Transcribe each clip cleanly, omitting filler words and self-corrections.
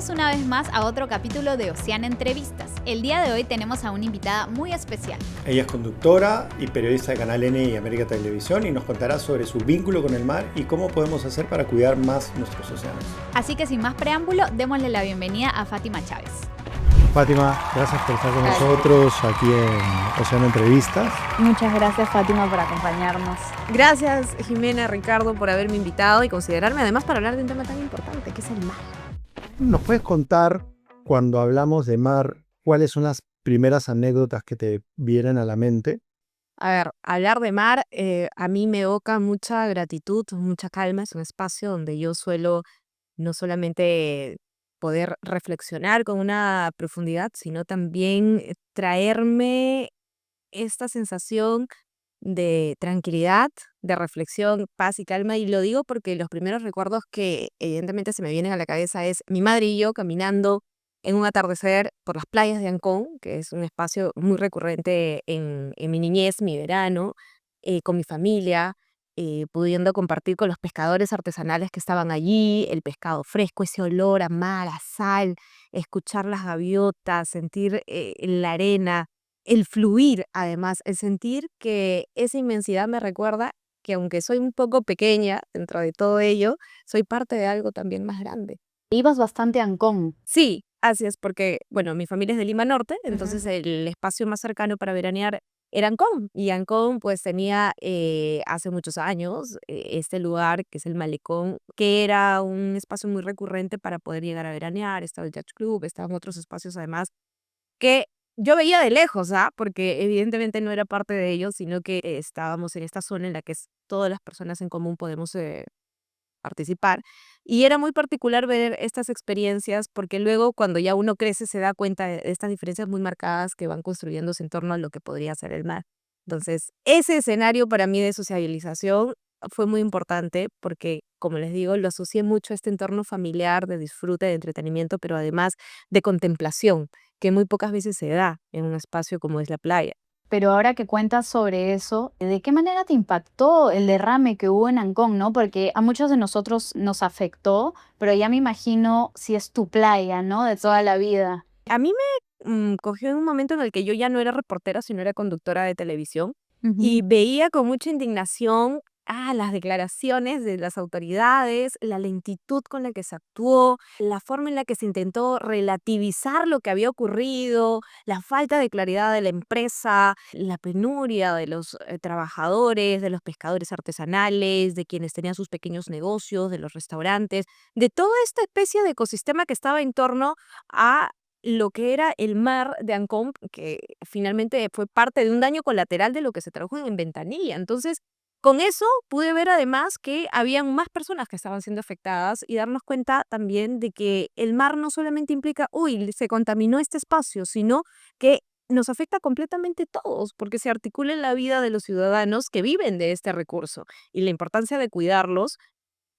Bienvenidos una vez más a otro capítulo de Oceana Entrevistas. El día de hoy tenemos a una invitada muy especial. Ella es conductora y periodista de Canal N y América Televisión y nos contará sobre su vínculo con el mar y cómo podemos hacer para cuidar más nuestros océanos. Así que sin más preámbulo, démosle la bienvenida a Fátima Chávez. Fátima, gracias por estar con nosotros aquí en Oceana Entrevistas. Muchas gracias, Fátima, por acompañarnos. Gracias, Jimena, Ricardo, por haberme invitado y considerarme además para hablar de un tema tan importante que es el mar. ¿Nos puedes contar, cuando hablamos de mar, cuáles son las primeras anécdotas que te vienen a la mente? A ver, hablar de mar a mí me evoca mucha gratitud, mucha calma. Es un espacio donde yo suelo no solamente poder reflexionar con una profundidad, sino también traerme esta sensación de tranquilidad, de reflexión, paz y calma. Y lo digo porque los primeros recuerdos que evidentemente se me vienen a la cabeza es mi madre y yo caminando en un atardecer por las playas de Ancón, que es un espacio muy recurrente en mi niñez, mi verano, con mi familia, pudiendo compartir con los pescadores artesanales que estaban allí, el pescado fresco, ese olor a mar, a sal, escuchar las gaviotas, sentir la arena, el fluir, además, el sentir que esa inmensidad me recuerda que aunque soy un poco pequeña dentro de todo ello, soy parte de algo también más grande. Ibas bastante a Ancón. Sí, así es, porque, bueno, mi familia es de Lima Norte, entonces el espacio más cercano para veranear era Ancón. Y Ancón, pues, tenía hace muchos años este lugar que es el Malecón, que era un espacio muy recurrente para poder llegar a veranear. Estaba el Yacht Club, estaban otros espacios además que yo veía de lejos, porque evidentemente no era parte de ellos, sino que estábamos en esta zona en la que todas las personas en común podemos participar. Y era muy particular ver estas experiencias porque luego cuando ya uno crece se da cuenta de estas diferencias muy marcadas que van construyéndose en torno a lo que podría ser el mar. Entonces, ese escenario para mí de sociabilización fue muy importante porque, como les digo, lo asocié mucho a este entorno familiar de disfrute, de entretenimiento, pero además de contemplación, que muy pocas veces se da en un espacio como es la playa. Pero ahora que cuentas sobre eso, ¿de qué manera te impactó el derrame que hubo en Ancón, no? Porque a muchos de nosotros nos afectó, pero ya me imagino si es tu playa, ¿no? De toda la vida. A mí me cogió en un momento en el que yo ya no era reportera, sino era conductora de televisión y veía con mucha indignación las declaraciones de las autoridades, la lentitud con la que se actuó, la forma en la que se intentó relativizar lo que había ocurrido, la falta de claridad de la empresa, la penuria de los trabajadores, de los pescadores artesanales, de quienes tenían sus pequeños negocios, de los restaurantes, de toda esta especie de ecosistema que estaba en torno a lo que era el mar de Ancón, que finalmente fue parte de un daño colateral de lo que se tradujo en Ventanilla. Entonces, con eso pude ver además que habían más personas que estaban siendo afectadas y darnos cuenta también de que el mar no solamente implica, uy, se contaminó este espacio, sino que nos afecta completamente a todos, porque se articula en la vida de los ciudadanos que viven de este recurso y la importancia de cuidarlos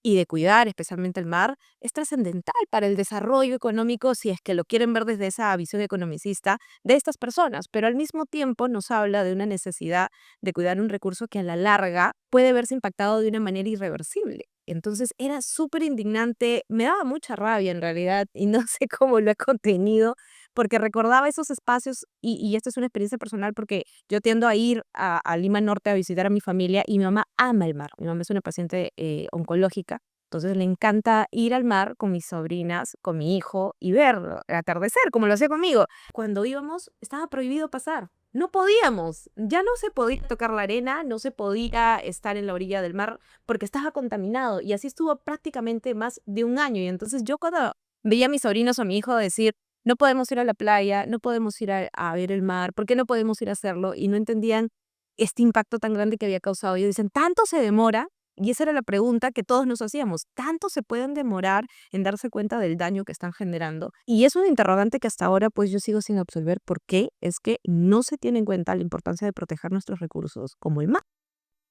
y de cuidar especialmente el mar es trascendental para el desarrollo económico, si es que lo quieren ver desde esa visión economicista, de estas personas, pero al mismo tiempo nos habla de una necesidad de cuidar un recurso que a la larga puede verse impactado de una manera irreversible. Entonces era súper indignante, me daba mucha rabia en realidad y no sé cómo lo he contenido porque recordaba esos espacios y esta es una experiencia personal porque yo tiendo a ir a Lima Norte a visitar a mi familia y mi mamá ama el mar. Mi mamá es una paciente oncológica, entonces le encanta ir al mar con mis sobrinas, con mi hijo y verlo, el atardecer, como lo hacía conmigo. Cuando íbamos, estaba prohibido pasar. No podíamos, ya no se podía tocar la arena, no se podía estar en la orilla del mar porque estaba contaminado y así estuvo prácticamente más de un año. Y entonces yo cuando veía a mis sobrinos o a mi hijo decir, no podemos ir a la playa, no podemos ir a ver el mar, ¿por qué no podemos ir a hacerlo? Y no entendían este impacto tan grande que había causado. Y dicen, ¿tanto se demora? Y esa era la pregunta que todos nos hacíamos. ¿Tanto se pueden demorar en darse cuenta del daño que están generando? Y es un interrogante que hasta ahora pues yo sigo sin absolver por qué es que no se tiene en cuenta la importancia de proteger nuestros recursos como el mar.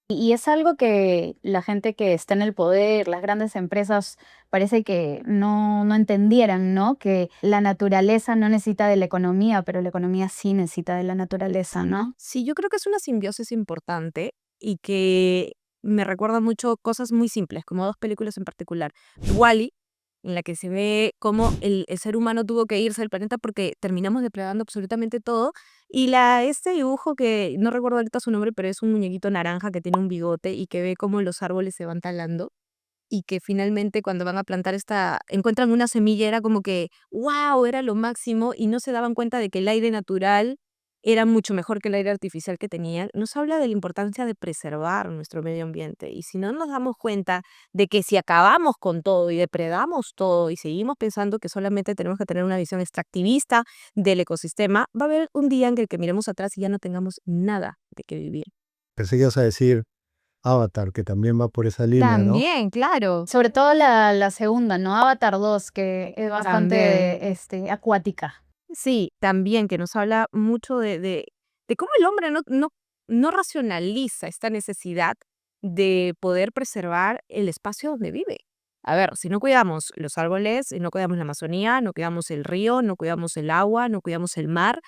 Y es algo que la gente que está en el poder, las grandes empresas, parece que no entendieran, ¿no? Que la naturaleza no necesita de la economía, pero la economía sí necesita de la naturaleza, ¿no? Sí, yo creo que es una simbiosis importante y que me recuerda mucho cosas muy simples, como dos películas en particular. Wall-E en la que se ve cómo el ser humano tuvo que irse del planeta porque terminamos depredando absolutamente todo. Y este dibujo que no recuerdo ahorita su nombre, pero es un muñequito naranja que tiene un bigote y que ve cómo los árboles se van talando y que finalmente cuando van a plantar encuentran una semilla, era como que, wow, era lo máximo y no se daban cuenta de que el aire natural era mucho mejor que el aire artificial que tenían. Nos habla de la importancia de preservar nuestro medio ambiente y si no nos damos cuenta de que si acabamos con todo y depredamos todo y seguimos pensando que solamente tenemos que tener una visión extractivista del ecosistema, va a haber un día en el que miremos atrás y ya no tengamos nada de qué vivir. Pensé que ibas a decir Avatar, que también va por esa línea, ¿no? También, claro. Sobre todo la segunda, ¿no? Avatar 2, que es bastante También. acuática. Sí, también que nos habla mucho de cómo el hombre no racionaliza esta necesidad de poder preservar el espacio donde vive. A ver, si no cuidamos los árboles, si no cuidamos la Amazonía, no cuidamos el río, no cuidamos el agua, no cuidamos el mar,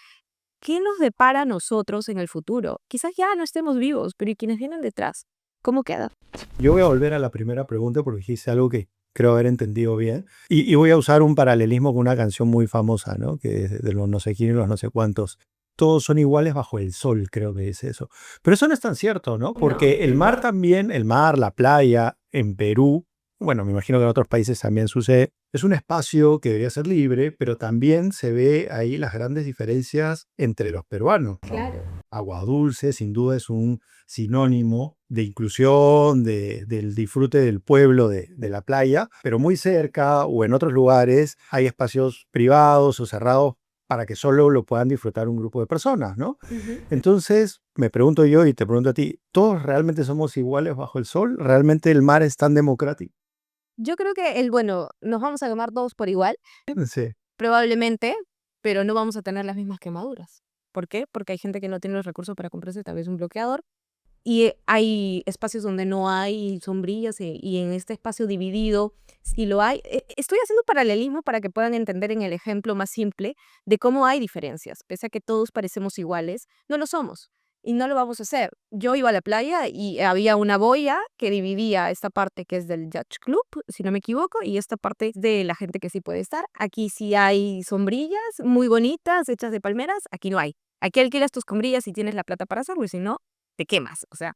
¿qué nos depara a nosotros en el futuro? Quizás ya no estemos vivos, pero ¿y quienes vienen detrás? ¿Cómo queda? Yo voy a volver a la primera pregunta porque dijiste algo que creo haber entendido bien. Y voy a usar un paralelismo con una canción muy famosa, ¿no? Que es de los no sé quién y los no sé cuántos. Todos son iguales bajo el sol, creo que es eso. Pero eso no es tan cierto, ¿no? Porque el mar también, el mar, la playa, en Perú, bueno, me imagino que en otros países también sucede, es un espacio que debería ser libre, pero también se ve ahí las grandes diferencias entre los peruanos, ¿no? Claro. Agua dulce, sin duda, es un sinónimo de inclusión, del disfrute del pueblo, de la playa, pero muy cerca o en otros lugares hay espacios privados o cerrados para que solo lo puedan disfrutar un grupo de personas, ¿no? Ujú. Entonces, me pregunto yo y te pregunto a ti, ¿todos realmente somos iguales bajo el sol? ¿Realmente el mar es tan democrático? Yo creo que bueno, nos vamos a quemar todos por igual, Sí. probablemente, pero no vamos a tener las mismas quemaduras. ¿Por qué? Porque hay gente que no tiene los recursos para comprarse tal vez un bloqueador y hay espacios donde no hay sombrillas y en este espacio dividido sí lo hay. Estoy haciendo paralelismo para que puedan entender en el ejemplo más simple de cómo hay diferencias. Pese a que todos parecemos iguales, no lo somos y no lo vamos a hacer. Yo iba a la playa y había una boya que dividía esta parte que es del Yacht Club, si no me equivoco, y esta parte de la gente que sí puede estar. Aquí sí hay sombrillas muy bonitas, hechas de palmeras, aquí no hay. Aquí alquilas tus sombrillas y tienes la plata para hacerlo, y si no, te quemas. O sea,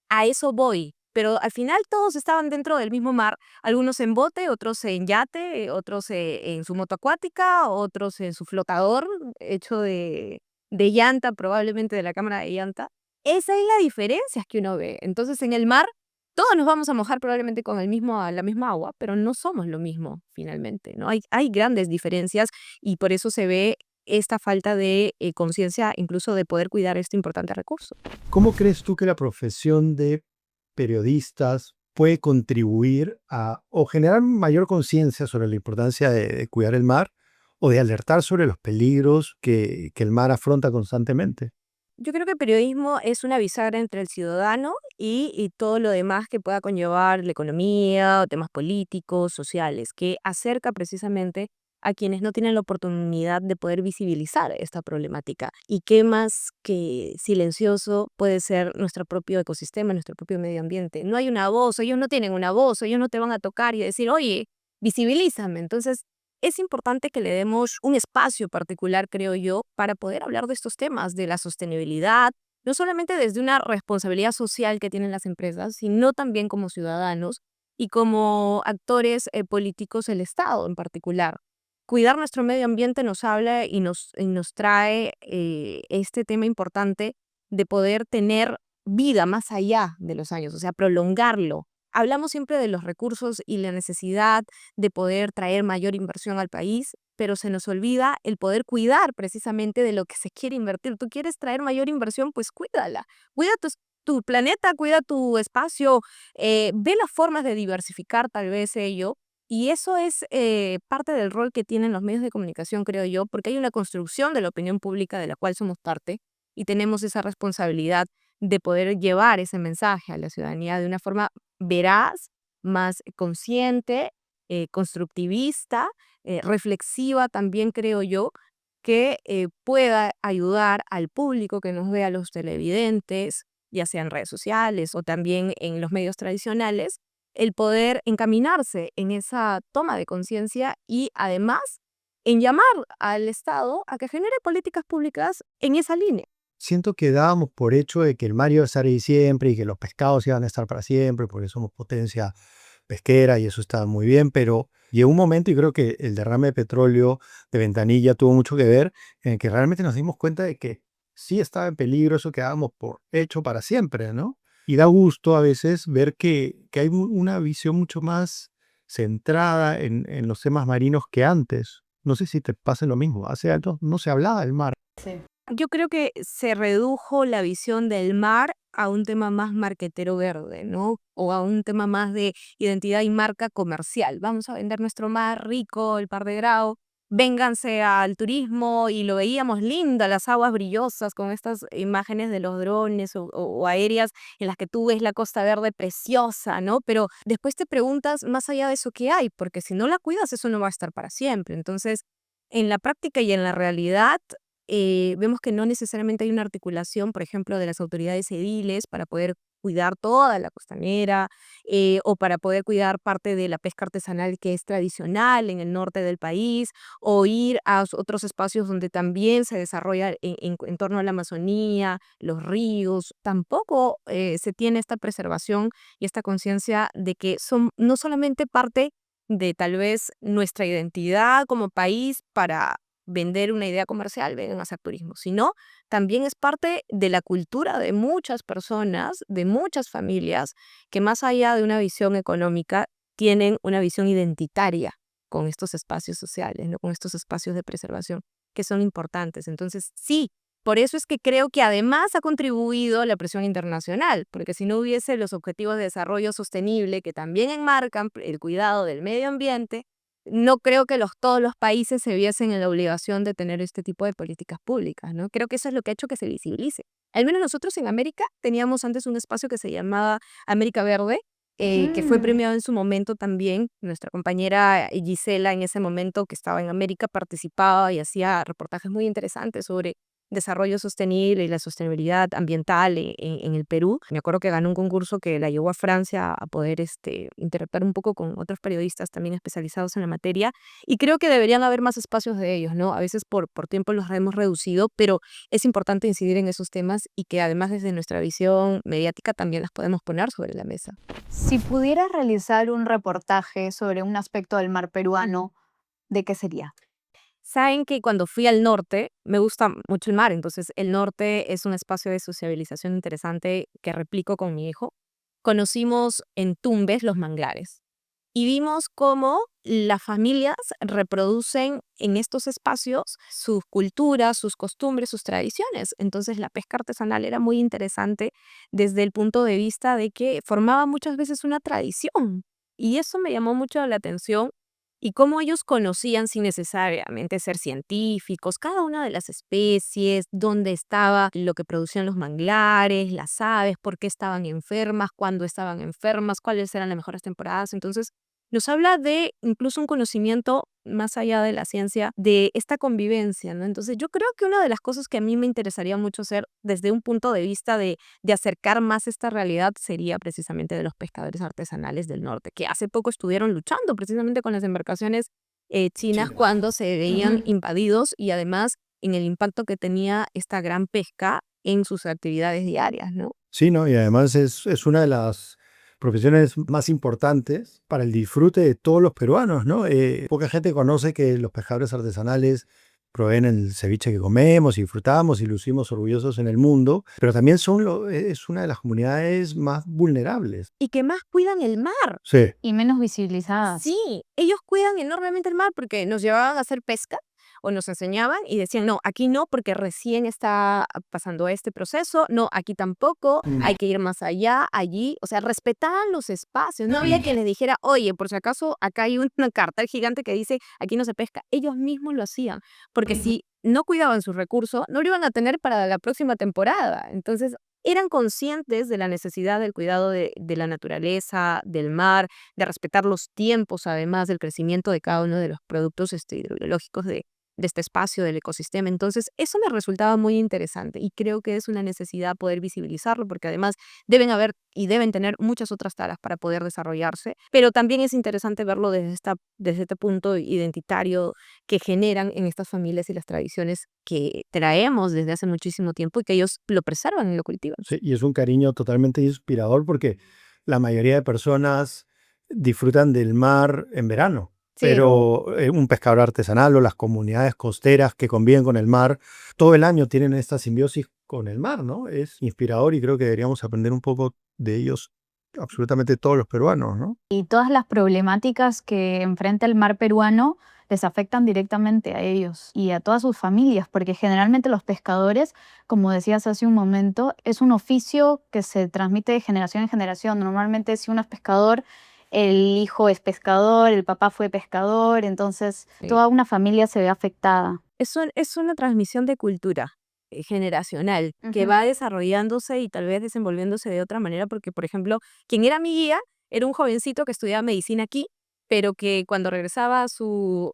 a eso voy. Pero al final todos estaban dentro del mismo mar, algunos en bote, otros en yate, otros en su moto acuática, otros en su flotador hecho de llanta, probablemente de la cámara de llanta. Esa es la diferencia que uno ve. Entonces en el mar todos nos vamos a mojar probablemente con la misma agua, pero no somos lo mismo finalmente, ¿no? Hay grandes diferencias y por eso se ve esta falta de conciencia, incluso de poder cuidar este importante recurso. ¿Cómo crees tú que la profesión de periodistas puede contribuir a o generar mayor conciencia sobre la importancia de cuidar el mar o de alertar sobre los peligros que el mar afronta constantemente? Yo creo que el periodismo es una bisagra entre el ciudadano y todo lo demás que pueda conllevar la economía, o temas políticos, sociales, que acerca precisamente a quienes no tienen la oportunidad de poder visibilizar esta problemática. Y qué más que silencioso puede ser nuestro propio ecosistema, nuestro propio medio ambiente. No hay una voz, ellos no tienen una voz, ellos no te van a tocar y decir, oye, visibilízame. Entonces, es importante que le demos un espacio particular, creo yo, para poder hablar de estos temas, de la sostenibilidad, no solamente desde una responsabilidad social que tienen las empresas, sino también como ciudadanos y como actores políticos del Estado en particular. Cuidar nuestro medio ambiente nos habla y nos trae este tema importante de poder tener vida más allá de los años, o sea, prolongarlo. Hablamos siempre de los recursos y la necesidad de poder traer mayor inversión al país, pero se nos olvida el poder cuidar precisamente de lo que se quiere invertir. Tú quieres traer mayor inversión, pues cuídala. Cuida tu planeta, cuida tu espacio, ve las formas de diversificar tal vez ello. Y eso es parte del rol que tienen los medios de comunicación, creo yo, porque hay una construcción de la opinión pública de la cual somos parte y tenemos esa responsabilidad de poder llevar ese mensaje a la ciudadanía de una forma veraz, más consciente, constructivista, reflexiva también creo yo, que pueda ayudar al público que nos vea, a los televidentes, ya sea en redes sociales o también en los medios tradicionales, el poder encaminarse en esa toma de conciencia y además en llamar al Estado a que genere políticas públicas en esa línea. Siento que dábamos por hecho de que el mar iba a estar ahí siempre y que los pescados iban a estar para siempre, porque somos potencia pesquera y eso está muy bien, pero llegó un momento, y creo que el derrame de petróleo de Ventanilla tuvo mucho que ver, en que realmente nos dimos cuenta de que sí estaba en peligro eso que dábamos por hecho para siempre, ¿no? Y da gusto a veces ver que hay una visión mucho más centrada en los temas marinos que antes. No sé si te pasa lo mismo. Hace años no se hablaba del mar. Yo creo que se redujo la visión del mar a un tema más marquetero verde, ¿no? O a un tema más de identidad y marca comercial. Vamos a vender nuestro mar rico, el Par de Grau. Vénganse al turismo y lo veíamos lindo, las aguas brillosas con estas imágenes de los drones o aéreas en las que tú ves la Costa Verde preciosa, ¿no? Pero después te preguntas, más allá de eso, ¿qué hay? Porque si no la cuidas, eso no va a estar para siempre. Entonces, en la práctica y en la realidad, vemos que no necesariamente hay una articulación, por ejemplo, de las autoridades ediles para poder cuidar toda la costanera o para poder cuidar parte de la pesca artesanal que es tradicional en el norte del país o ir a otros espacios donde también se desarrolla en torno a la Amazonía, los ríos. Tampoco se tiene esta preservación y esta conciencia de que son no solamente parte de tal vez nuestra identidad como país para vender una idea comercial, vengan a hacer turismo, sino también es parte de la cultura de muchas personas, de muchas familias, que más allá de una visión económica, tienen una visión identitaria con estos espacios sociales, ¿no? Con estos espacios de preservación que son importantes. Entonces, sí, por eso es que creo que además ha contribuido la presión internacional, porque si no hubiese los objetivos de desarrollo sostenible que también enmarcan el cuidado del medio ambiente, no creo que todos los países se viesen en la obligación de tener este tipo de políticas públicas, ¿no? Creo que eso es lo que ha hecho que se visibilice. Al menos nosotros en América teníamos antes un espacio que se llamaba América Verde, que fue premiado en su momento también. Nuestra compañera Gisela en ese momento que estaba en América participaba y hacía reportajes muy interesantes sobre desarrollo sostenible y la sostenibilidad ambiental en el Perú. Me acuerdo que ganó un concurso que la llevó a Francia a poder interactuar un poco con otros periodistas también especializados en la materia y creo que deberían haber más espacios de ellos, ¿no? A veces por tiempo los hemos reducido, pero es importante incidir en esos temas y que además desde nuestra visión mediática también las podemos poner sobre la mesa. Si pudieras realizar un reportaje sobre un aspecto del mar peruano, ¿de qué sería? Saben que cuando fui al norte, me gusta mucho el mar, entonces el norte es un espacio de sociabilización interesante que replico con mi hijo. Conocimos en Tumbes los manglares y vimos cómo las familias reproducen en estos espacios sus culturas, sus costumbres, sus tradiciones. Entonces la pesca artesanal era muy interesante desde el punto de vista de que formaba muchas veces una tradición y eso me llamó mucho la atención y cómo ellos conocían sin necesariamente ser científicos, cada una de las especies, dónde estaba lo que producían los manglares, las aves, por qué estaban enfermas, cuándo estaban enfermas, cuáles eran las mejores temporadas. Entonces, nos habla de incluso un conocimiento más allá de la ciencia, de esta convivencia, ¿no? Entonces, yo creo que una de las cosas que a mí me interesaría mucho hacer desde un punto de vista de acercar más esta realidad sería precisamente de los pescadores artesanales del norte, que hace poco estuvieron luchando precisamente con las embarcaciones chinas cuando se veían invadidos y además en el impacto que tenía esta gran pesca en sus actividades diarias, ¿no? Sí, ¿no? Y además es una de las profesiones más importantes para el disfrute de todos los peruanos, ¿no? Poca gente conoce que los pescadores artesanales proveen el ceviche que comemos y disfrutamos y lucimos orgullosos en el mundo, pero también es una de las comunidades más vulnerables. Y que más cuidan el mar. Sí. Y menos visibilizadas. Sí, ellos cuidan enormemente el mar porque nos llevaban a hacer pesca o nos enseñaban y decían, no, aquí no porque recién está pasando este proceso, no, aquí tampoco, hay que ir más allá, allí, o sea, respetaban los espacios, no había quien les dijera, oye, por si acaso acá hay un cartel gigante que dice, aquí no se pesca, ellos mismos lo hacían, porque si no cuidaban sus recursos, no lo iban a tener para la próxima temporada, entonces eran conscientes de la necesidad del cuidado de la naturaleza, del mar, de respetar los tiempos, además del crecimiento de cada uno de los productos hidrobiológicos de de este espacio, del ecosistema. Entonces, eso me resultaba muy interesante y creo que es una necesidad poder visibilizarlo porque además deben haber y deben tener muchas otras taras para poder desarrollarse, pero también es interesante verlo desde este punto identitario que generan en estas familias y las tradiciones que traemos desde hace muchísimo tiempo y que ellos lo preservan y lo cultivan. Sí, y es un cariño totalmente inspirador porque la mayoría de personas disfrutan del mar en verano, Sí, pero un pescador artesanal o las comunidades costeras que conviven con el mar, todo el año tienen esta simbiosis con el mar, ¿no? Es inspirador y creo que deberíamos aprender un poco de ellos, absolutamente todos los peruanos, ¿no? Y todas las problemáticas que enfrenta el mar peruano les afectan directamente a ellos y a todas sus familias, porque generalmente los pescadores, como decías hace un momento, es un oficio que se transmite de generación en generación. Normalmente si uno es pescador, el hijo es pescador, el papá fue pescador, entonces Sí. toda una familia se ve afectada. Es una transmisión de cultura generacional que Ujú. va desarrollándose y tal vez desenvolviéndose de otra manera, porque, por ejemplo, quien era mi guía era un jovencito que estudiaba medicina aquí, pero que cuando regresaba a su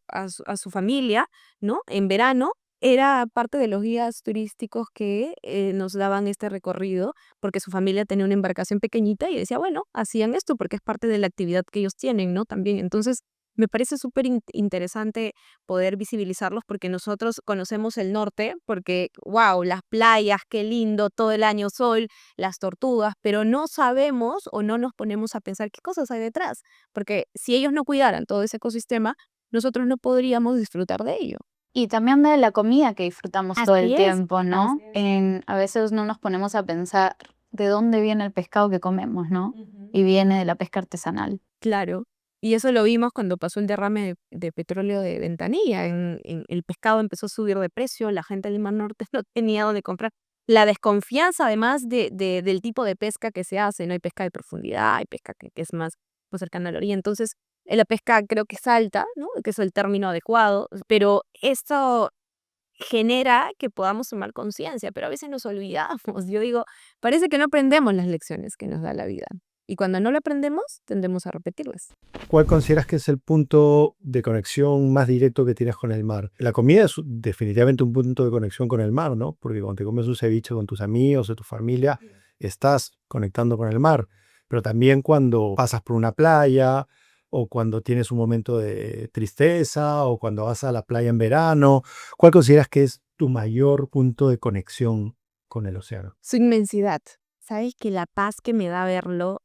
familia, ¿no? En verano, era parte de los guías turísticos que nos daban este recorrido, porque su familia tenía una embarcación pequeñita y decía, bueno, hacían esto porque es parte de la actividad que ellos tienen, ¿no? También. Entonces, me parece súper interesante poder visibilizarlos porque nosotros conocemos el norte, porque, wow, las playas, qué lindo, todo el año sol, las tortugas, pero no sabemos o no nos ponemos a pensar qué cosas hay detrás, porque si ellos no cuidaran todo ese ecosistema, nosotros no podríamos disfrutar de ello. Y también de la comida que disfrutamos todo el Así es, tiempo, ¿no? A veces no nos ponemos a pensar de dónde viene el pescado que comemos, ¿no? Y viene de la pesca artesanal. claro. Y eso lo vimos cuando pasó el derrame de petróleo de Ventanilla. El pescado empezó a subir de precio, la gente del Mar Norte no tenía dónde comprar. La desconfianza, además del tipo de pesca que se hace, ¿no? Hay pesca de profundidad, hay pesca que es más pues, cercana a la orilla. Entonces, la pesca creo que es alta, ¿no? Que es el término adecuado, pero esto genera que podamos tomar conciencia, pero a veces nos olvidamos. Yo digo, parece que no aprendemos las lecciones que nos da la vida. Y cuando no lo aprendemos, tendemos a repetirlas. ¿Cuál consideras que es el punto de conexión más directo que tienes con el mar? La comida es definitivamente un punto de conexión con el mar, ¿no? Porque cuando te comes un ceviche con tus amigos o tu familia, estás conectando con el mar. Pero también cuando pasas por una playa o cuando tienes un momento de tristeza o cuando vas a la playa en verano, ¿cuál consideras que es tu mayor punto de conexión con el océano? Su inmensidad. ¿Sabes? Que la paz que me da verlo,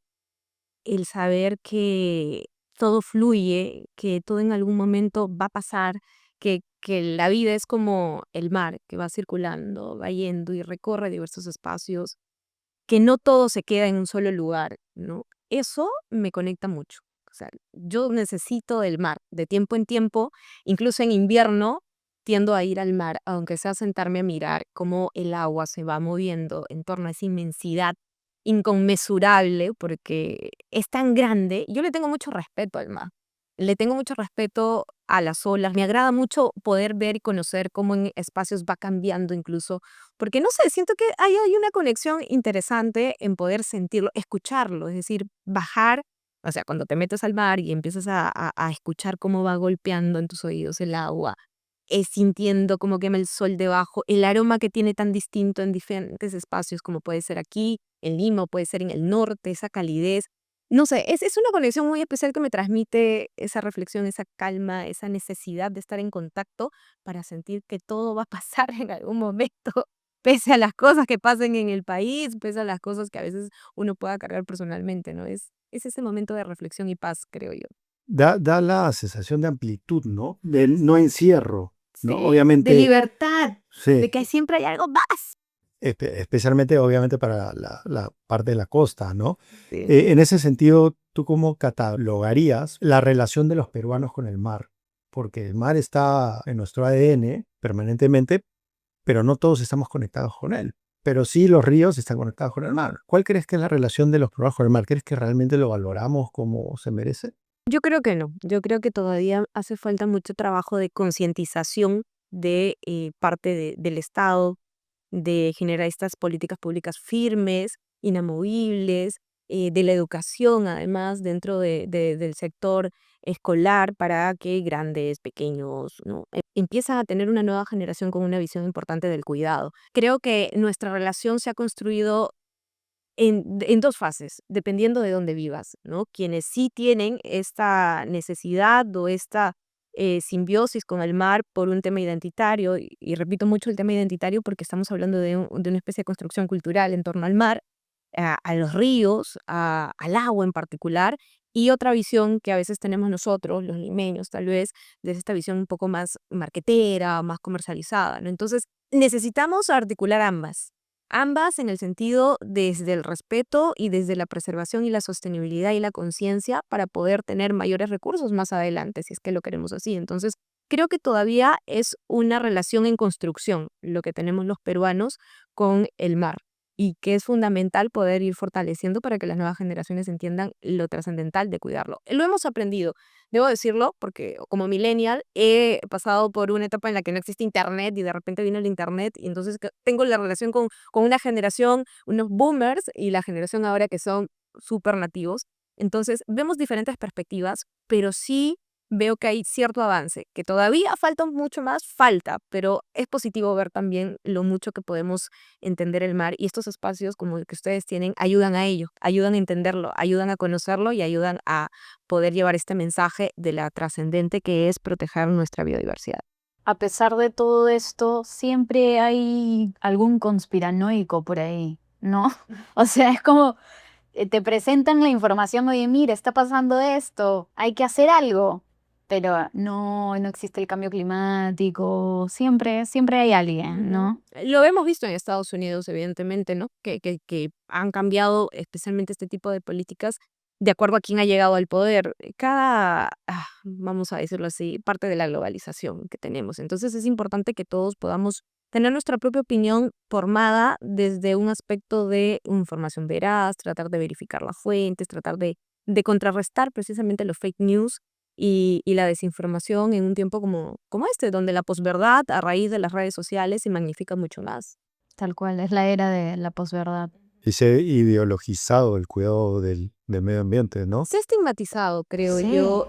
el saber que todo fluye, que todo en algún momento va a pasar, que la vida es como el mar, que va circulando, va yendo y recorre diversos espacios, que no todo se queda en un solo lugar, ¿no? Eso me conecta mucho. O sea, yo necesito del mar, de tiempo en tiempo, incluso en invierno, tiendo a ir al mar, aunque sea sentarme a mirar cómo el agua se va moviendo en torno a esa inmensidad inconmensurable, porque es tan grande. Yo le tengo mucho respeto al mar. Le tengo mucho respeto a las olas. Me agrada mucho poder ver y conocer cómo en espacios va cambiando incluso porque no sé, siento que hay una conexión interesante en poder sentirlo, escucharlo, es decir, bajar, o sea, cuando te metes al mar y empiezas a escuchar cómo va golpeando en tus oídos el agua, sintiendo cómo quema el sol debajo, el aroma que tiene tan distinto en diferentes espacios como puede ser aquí, en Lima, o puede ser en el norte, esa calidez. No sé, es una conexión muy especial que me transmite esa reflexión, esa calma, esa necesidad de estar en contacto para sentir que todo va a pasar en algún momento pese a las cosas que pasen en el país, pese a las cosas que a veces uno pueda cargar personalmente, ¿no? Es ese momento de reflexión y paz, creo yo. Da la sensación de amplitud, ¿no? De no encierro, ¿no? Sí, de Obviamente, libertad, de sí, que siempre hay algo más. especialmente obviamente para la parte de la costa, ¿no? Sí. En ese sentido, ¿tú cómo catalogarías la relación de los peruanos con el mar? Porque el mar está en nuestro ADN permanentemente, pero no todos estamos conectados con él. Pero sí los ríos están conectados con el mar. ¿Cuál crees que es la relación de los peruanos con el mar? ¿Crees que realmente lo valoramos como se merece? Yo creo que no, yo creo que todavía hace falta mucho trabajo de concientización de parte del Estado, de generar estas políticas públicas firmes, inamovibles, de la educación, además, dentro del sector escolar para que grandes, pequeños, ¿no? Empiezan a tener una nueva generación con una visión importante del cuidado. Creo que nuestra relación se ha construido en dos fases, dependiendo de dónde vivas, ¿no? Quienes sí tienen esta necesidad o esta simbiosis con el mar por un tema identitario, y repito mucho el tema identitario porque estamos hablando de una especie de construcción cultural en torno al mar, a los ríos, al agua en particular, y otra visión que a veces tenemos nosotros, los limeños, tal vez, de esta visión un poco más marquetera, más comercializada, ¿no? Entonces, necesitamos articular ambas. Ambas en el sentido desde el respeto y desde la preservación y la sostenibilidad y la conciencia para poder tener mayores recursos más adelante, si es que lo queremos así. Entonces, creo que todavía es una relación en construcción lo que tenemos los peruanos con el mar y que es fundamental poder ir fortaleciendo para que las nuevas generaciones entiendan lo trascendental de cuidarlo. Lo hemos aprendido, debo decirlo, porque como millennial he pasado por una etapa en la que no existe internet y de repente vino el internet y entonces tengo la relación con una generación, unos boomers y la generación ahora que son súper nativos. Entonces vemos diferentes perspectivas, pero sí veo que hay cierto avance, que todavía falta mucho más, falta, pero es positivo ver también lo mucho que podemos entender el mar y estos espacios como el que ustedes tienen ayudan a ello, ayudan a entenderlo, ayudan a conocerlo y ayudan a poder llevar este mensaje de la trascendente que es proteger nuestra biodiversidad. A pesar de todo esto, siempre hay algún conspiranoico por ahí, ¿no? O sea, es como te presentan la información, oye, mira, está pasando esto, hay que hacer algo, pero no existe el cambio climático, siempre hay alguien, ¿no? Lo hemos visto en Estados Unidos, evidentemente, ¿no? Que han cambiado especialmente este tipo de políticas de acuerdo a quién ha llegado al poder. Vamos a decirlo así, parte de la globalización que tenemos. Entonces es importante que todos podamos tener nuestra propia opinión formada desde un aspecto de información veraz, tratar de verificar las fuentes, tratar de contrarrestar precisamente los fake news y la desinformación en un tiempo como este, donde la posverdad a raíz de las redes sociales se magnifica mucho más. Tal cual, es la era de la posverdad. Y se ha ideologizado el cuidado del medio ambiente, ¿no? Se ha estigmatizado, creo Sí. yo,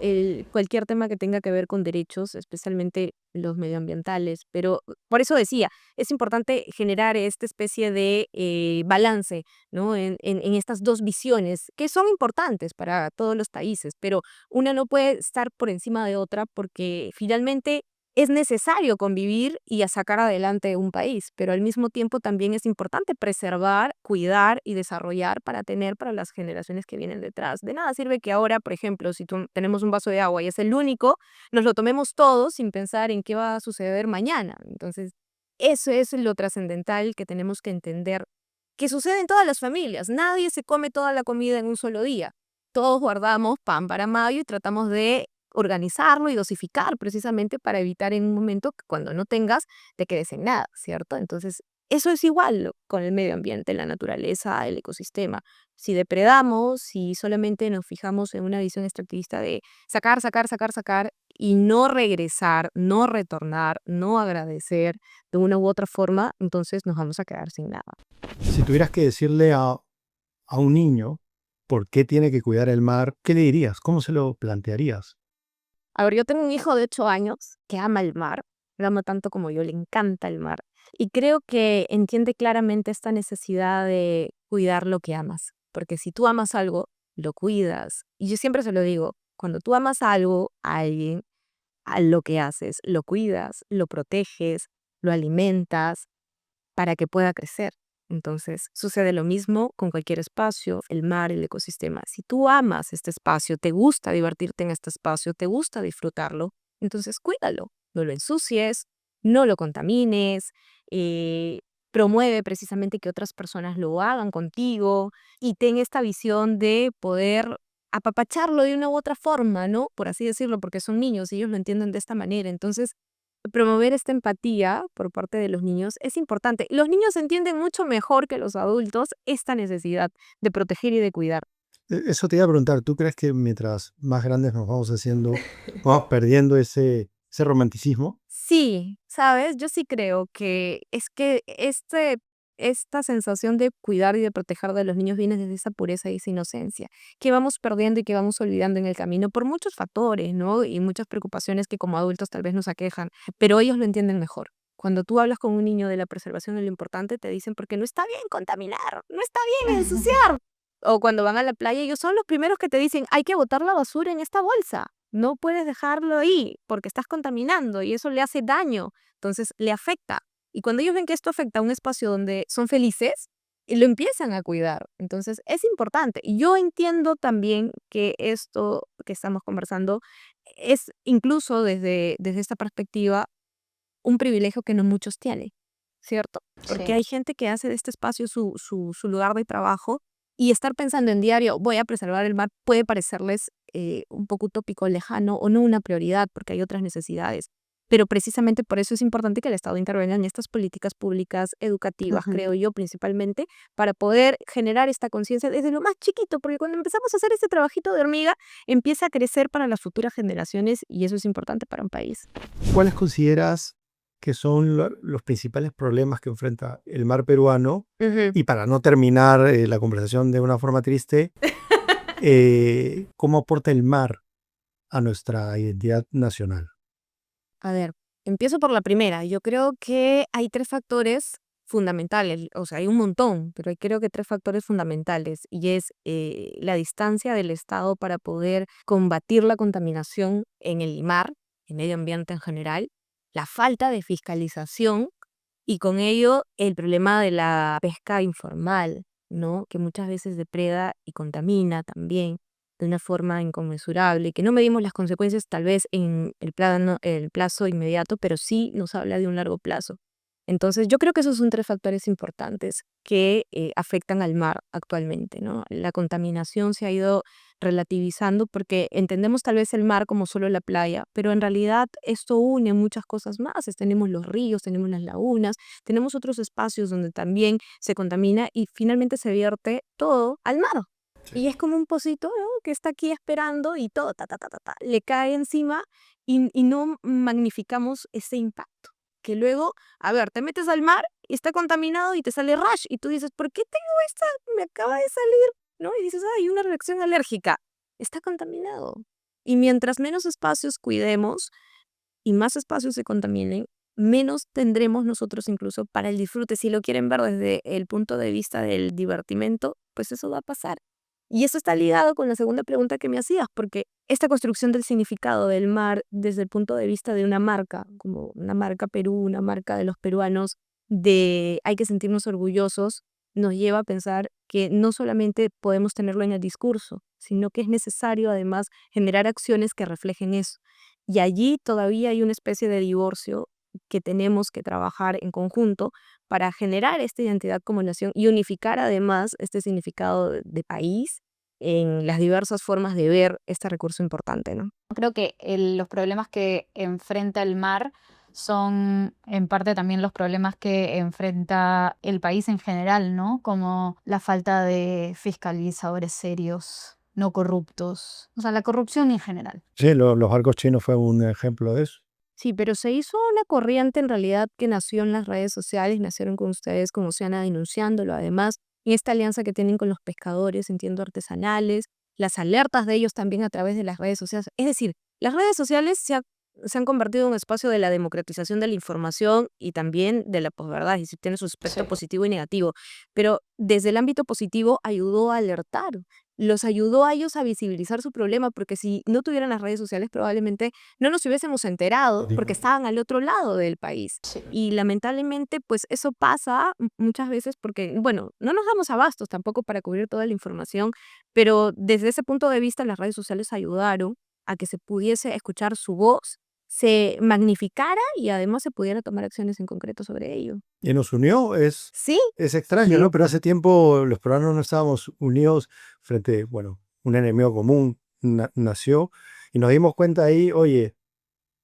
cualquier tema que tenga que ver con derechos, especialmente los medioambientales. Pero por eso decía, es importante generar esta especie de balance, ¿no? En estas dos visiones, que son importantes para todos los países, pero una no puede estar por encima de otra porque finalmente es necesario convivir y a sacar adelante un país, pero al mismo tiempo también es importante preservar, cuidar y desarrollar para tener para las generaciones que vienen detrás. De nada sirve que ahora, por ejemplo, si tenemos un vaso de agua y es el único, nos lo tomemos todos sin pensar en qué va a suceder mañana. Entonces, eso es lo trascendental que tenemos que entender, que sucede en todas las familias. Nadie se come toda la comida en un solo día. Todos guardamos pan para mayo y tratamos de organizarlo y dosificar precisamente para evitar en un momento que cuando no tengas te quedes sin nada, ¿cierto? Entonces, eso es igual con el medio ambiente, la naturaleza, el ecosistema. Si depredamos, si solamente nos fijamos en una visión extractivista de sacar, sacar, sacar, sacar y no regresar, no retornar, no agradecer de una u otra forma, entonces nos vamos a quedar sin nada. Si tuvieras que decirle a un niño por qué tiene que cuidar el mar, ¿qué le dirías? ¿Cómo se lo plantearías? A ver, yo tengo un hijo de 8 años que ama el mar, lo ama tanto como yo, le encanta el mar. Y creo que entiende claramente esta necesidad de cuidar lo que amas. Porque si tú amas algo, lo cuidas. Y yo siempre se lo digo, cuando tú amas algo, a alguien, a lo que haces, lo cuidas, lo proteges, lo alimentas para que pueda crecer. Entonces, sucede lo mismo con cualquier espacio, el mar, el ecosistema. Si tú amas este espacio, te gusta divertirte en este espacio, te gusta disfrutarlo, entonces cuídalo. No lo ensucies, no lo contamines, promueve precisamente que otras personas lo hagan contigo y ten esta visión de poder apapacharlo de una u otra forma, ¿no? Por así decirlo, porque son niños y ellos lo entienden de esta manera. Entonces, promover esta empatía por parte de los niños es importante. Los niños entienden mucho mejor que los adultos esta necesidad de proteger y de cuidar. Eso te iba a preguntar, ¿tú crees que mientras más grandes nos vamos haciendo, vamos perdiendo ese romanticismo? Sí, ¿sabes? Yo sí creo que es que este esta sensación de cuidar y de proteger de los niños viene desde esa pureza y esa inocencia, que vamos perdiendo y que vamos olvidando en el camino por muchos factores, ¿no? Y muchas preocupaciones que como adultos tal vez nos aquejan, pero ellos lo entienden mejor. Cuando tú hablas con un niño de la preservación de lo importante, te dicen porque no está bien contaminar, no está bien ensuciar. O cuando van a la playa, ellos son los primeros que te dicen, hay que botar la basura en esta bolsa. No puedes dejarlo ahí porque estás contaminando y eso le hace daño. Entonces, le afecta. Y cuando ellos ven que esto afecta a un espacio donde son felices, lo empiezan a cuidar. Entonces, es importante. Y yo entiendo también que esto que estamos conversando es incluso desde esta perspectiva un privilegio que no muchos tienen, ¿cierto? Porque Sí. hay gente que hace de este espacio su lugar de trabajo y estar pensando en diario, voy a preservar el mar, puede parecerles un poco utópico, lejano o no una prioridad porque hay otras necesidades. Pero precisamente por eso es importante que el Estado intervenga en estas políticas públicas educativas, Ujú. creo yo, principalmente, para poder generar esta conciencia desde lo más chiquito, porque cuando empezamos a hacer este trabajito de hormiga, empieza a crecer para las futuras generaciones y eso es importante para un país. ¿Cuáles consideras que son los principales problemas que enfrenta el mar peruano? Ujú. Y para no terminar la conversación de una forma triste, ¿cómo aporta el mar a nuestra identidad nacional? A ver, empiezo por la primera. Yo creo que hay 3 factores fundamentales, o sea, hay un montón, pero creo que 3 factores fundamentales, y es la distancia del Estado para poder combatir la contaminación en el mar, el medio ambiente en general, la falta de fiscalización y con ello el problema de la pesca informal, ¿no? Que muchas veces depreda y contamina también de una forma inconmensurable, que no medimos las consecuencias tal vez en el plazo inmediato, pero sí nos habla de un largo plazo. Entonces, yo creo que esos son 3 factores importantes que afectan al mar actualmente, ¿no? La contaminación se ha ido relativizando porque entendemos tal vez el mar como solo la playa, pero en realidad esto une muchas cosas más. Tenemos los ríos, tenemos las lagunas, tenemos otros espacios donde también se contamina y finalmente se vierte todo al mar. Y es como un pocito, ¿no? Que está aquí esperando y todo le cae encima y no magnificamos ese impacto. Que luego, a ver, te metes al mar y está contaminado y te sale rash y tú dices, ¿por qué tengo esta? Me acaba de salir, ¿no? Y dices, hay una reacción alérgica. Está contaminado. Y mientras menos espacios cuidemos y más espacios se contaminen, menos tendremos nosotros incluso para el disfrute. Si lo quieren ver desde el punto de vista del divertimento, pues eso va a pasar. Y eso está ligado con la segunda pregunta que me hacías, porque esta construcción del significado del mar desde el punto de vista de una marca, como una marca Perú, una marca de los peruanos, de hay que sentirnos orgullosos, nos lleva a pensar que no solamente podemos tenerlo en el discurso, sino que es necesario además generar acciones que reflejen eso. Y allí todavía hay una especie de divorcio que tenemos que trabajar en conjunto para generar esta identidad como nación y unificar además este significado de país en las diversas formas de ver este recurso importante, ¿no? Creo que los problemas que enfrenta el mar son en parte también los problemas que enfrenta el país en general, ¿no? Como la falta de fiscalizadores serios, no corruptos, o sea, la corrupción en general. Sí, los barcos chinos fue un ejemplo de eso. Sí, pero se hizo una corriente en realidad que nació en las redes sociales, nacieron con ustedes con Oceana denunciándolo, además, en esta alianza que tienen con los pescadores, entiendo, artesanales, las alertas de ellos también a través de las redes sociales. Es decir, las redes sociales se han convertido en un espacio de la democratización de la información y también de la posverdad, y si tiene su aspecto Sí. positivo y negativo, pero desde el ámbito positivo ayudó a alertar, los ayudó a ellos a visibilizar su problema, porque si no tuvieran las redes sociales probablemente no nos hubiésemos enterado porque estaban al otro lado del país. Sí. Y lamentablemente, pues eso pasa muchas veces porque, bueno, no nos damos abastos tampoco para cubrir toda la información, pero desde ese punto de vista las redes sociales ayudaron a que se pudiese escuchar su voz, se magnificara y además se pudiera tomar acciones en concreto sobre ello. Y nos unió, Sí, es extraño, ¿no? Pero hace tiempo los peruanos no estábamos unidos frente, bueno, un enemigo común nació y nos dimos cuenta ahí, oye,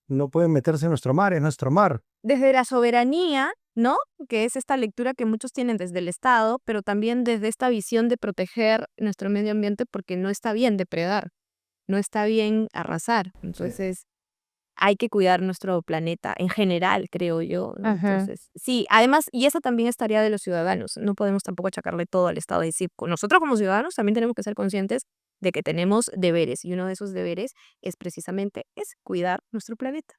no pueden meterse en nuestro mar, es nuestro mar. desde la soberanía, ¿no? Que es esta lectura que muchos tienen desde el Estado, pero también desde esta visión de proteger nuestro medio ambiente porque no está bien depredar, no está bien arrasar. Entonces, hay que cuidar nuestro planeta en general, creo yo, ¿no? Ajá. Entonces, sí, además, y esa también es tarea de los ciudadanos. No podemos tampoco achacarle todo al Estado. Es decir, nosotros como ciudadanos también tenemos que ser conscientes de que tenemos deberes, y uno de esos deberes es precisamente cuidar nuestro planeta.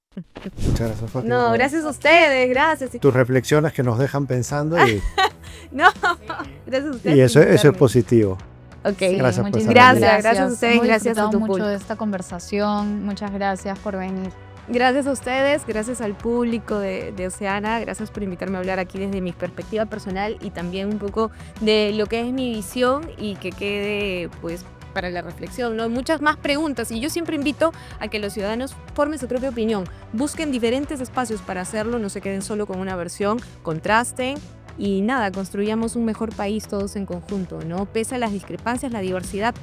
Muchas gracias, Fátima. No, gracias a ustedes, gracias. Tus reflexiones que nos dejan pensando No, gracias a ustedes. y eso es invitarme. positivo. Ok. Sí, Gracias por muchísimas estar Gracias a ustedes, Hemos gracias a disfrutado tu mucho público. de esta conversación. Muchas gracias por venir. Gracias a ustedes, gracias al público de Oceana, gracias por invitarme a hablar aquí desde mi perspectiva personal y también un poco de lo que es mi visión y que quede pues para la reflexión, ¿no? Muchas más preguntas y yo siempre invito a que los ciudadanos formen su propia opinión, busquen diferentes espacios para hacerlo, no se queden solo con una versión, contrasten y nada, construyamos un mejor país todos en conjunto, ¿no? Pese a las discrepancias, la diversidad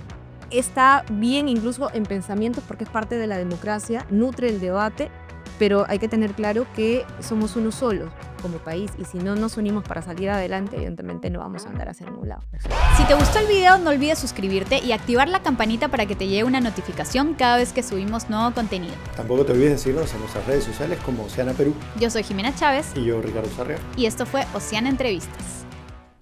está bien incluso en pensamientos porque es parte de la democracia, nutre el debate, pero hay que tener claro que somos uno solo como país y si no nos unimos para salir adelante, evidentemente no vamos a andar hacia ningún lado. Si te gustó el video, no olvides suscribirte y activar la campanita para que te llegue una notificación cada vez que subimos nuevo contenido. Tampoco te olvides de seguirnos en nuestras redes sociales como Oceana Perú Yo soy Jimena Chávez y yo, Ricardo Sarria. y esto fue Oceana Entrevistas.